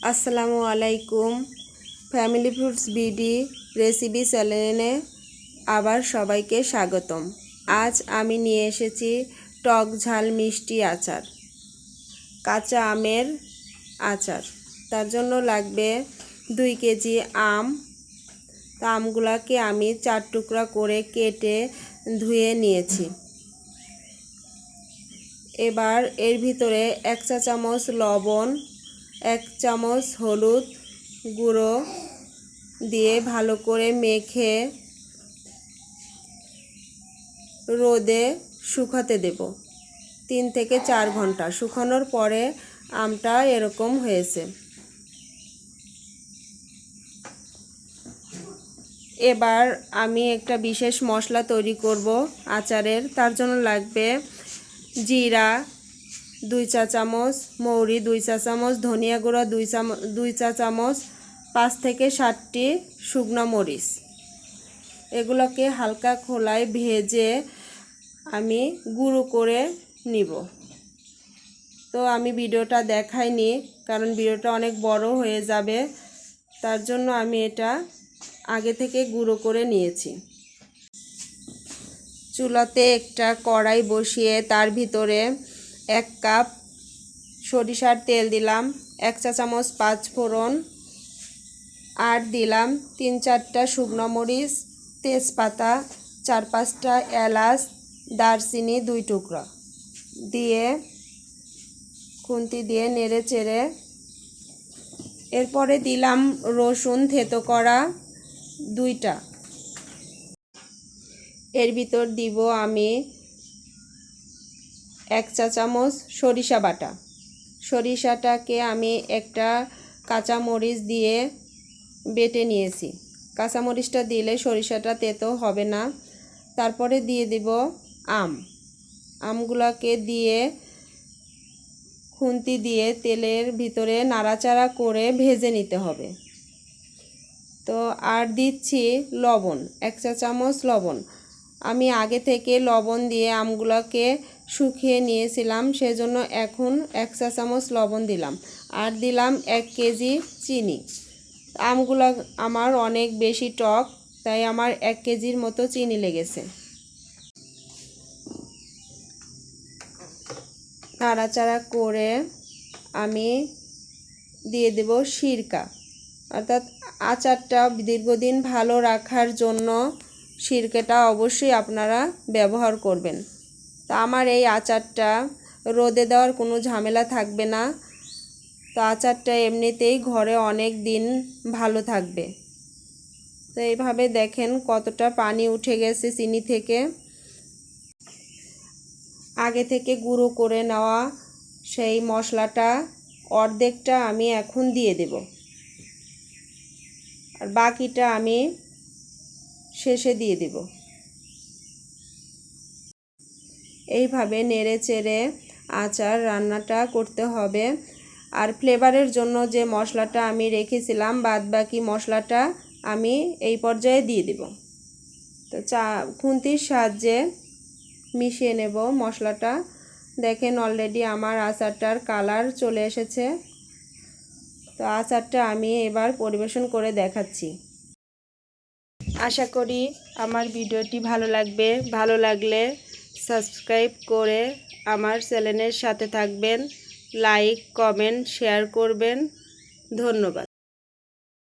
আসসালামু আলাইকুম। Family fruits BD recipe চ্যানেলে আবার সবাইকে স্বাগতম। আজ আমি নিয়ে এসেছি টক ঝাল মিষ্টি আচার, কাঁচা আমের আচার। তার জন্য লাগবে 2 কেজি আম। আমগুলাকে আমি 4 টুকরা করে কেটে ধুয়ে নিয়েছি। এবার এর ভিতরে 1 চা চামচ লবণ, 1 চামচ হলুদ গুঁড়ো দিয়ে ভালো করে মেখে রোদে শুকাতে দেব 3 থেকে 4 ঘন্টা। শুকানোর পরে আমটা এরকম হয়েছে। এবার আমি একটা বিশেষ মশলা তৈরি করব আচারের। তার জন্য লাগবে জিরা 2 চা চামচ, মৌরি 2 চা চামচ, ধনিয়া গুঁড়া 2 চা চামচ, 5 থেকে 7টি শুকনো মরিচ। এগুলোকে হালকা খোলায় ভেজে আমি গুঁড়ো করে নিব। তো আমি ভিডিওটা দেখাইনি, কারণ ভিডিওটা অনেক বড় হয়ে যাবে। তার জন্য আমি এটা আগে থেকে গুঁড়ো করে নিয়েছি। চুলাতে একটা কড়াই বসিয়ে তার ভিতরে 1 কাপ সরিষার তেল দিলাম, 1 চা চামচ 5 ফোড়ন, আর দিলাম 3-4টা শুকনো মরিচ, তেজপাতা, 4-5টা এলাচ, দারচিনি 2 টুকরা দিয়ে খুন্তি দিয়ে নেড়ে চেড়ে এরপরে দিলাম রসুন থেতো করা 2টা। এর ভিতর দিব আমি 1 চা চামচ সরিষা বাটা। সরিষাটাকে আমি একটা কাঁচামরিচ দিয়ে বেটে নিয়েছি। কাঁচামরিচটা দিলে সরিষাটা তেতো হবে না। তারপরে দিয়ে দিব আমগুলোকে দিয়ে খুন্তি দিয়ে তেলের ভিতরে নাড়াচাড়া করে ভেজে নিতে হবে। তো আর দিচ্ছি লবণ, 1 চা চামচ লবণ। আমি আগে থেকে লবণ দিয়ে আমগুলোকে শুকিয়ে নিয়েছিলাম, সেজন্য এখন 1 চা চামচ লবণ দিলাম। আর দিলাম 1 কেজি চিনি। আমগুলো আমার অনেক বেশি টক, তাই আমার 1 কেজির মতো চিনি লেগেছে। নাড়াচাড়া করে আমি দিয়ে দেব সিরকা, অর্থাৎ আচারটা দীর্ঘদিন ভালো রাখার জন্য সিরকাটা অবশ্যই আপনারা ব্যবহার করবেন। তো আমার এই আচারটা রোদে দেওয়ার কোনো ঝামেলা থাকবে না। তো আচারটা এমনিতেই ঘরে অনেক দিন ভালো থাকবে। তো এইভাবে দেখেন কতটা পানি উঠে গেছে চিনি থেকে। আগে থেকে গুঁড়ো করে নেওয়া সেই মশলাটা অর্ধেকটা আমি এখন দিয়ে দেব, আর বাকিটা আমি শেষে দিয়ে দেব। এইভাবে নেড়ে চেড়ে আচার রান্নাটা করতে হবে। আর ফ্লেভারের জন্য যে মশলাটা আমি রেখেছিলাম, বাদবাকি মশলাটা আমি এই পর্যায়ে দিয়ে দেব। তো খুন্তির সাহায্যে মিশিয়ে নেব মশলাটা। দেখেন অলরেডি আমার আচারটার কালার চলে এসেছে। তো আচারটা আমি এবার পরিবেশন করে দেখাচ্ছি। আশা করি আমার ভিডিওটি ভালো লাগবে। ভালো লাগলে সাবস্ক্রাইব করে আমার চ্যানেলের সাথে থাকবেন, লাইক, কমেন্ট, শেয়ার করবেন। ধন্যবাদ।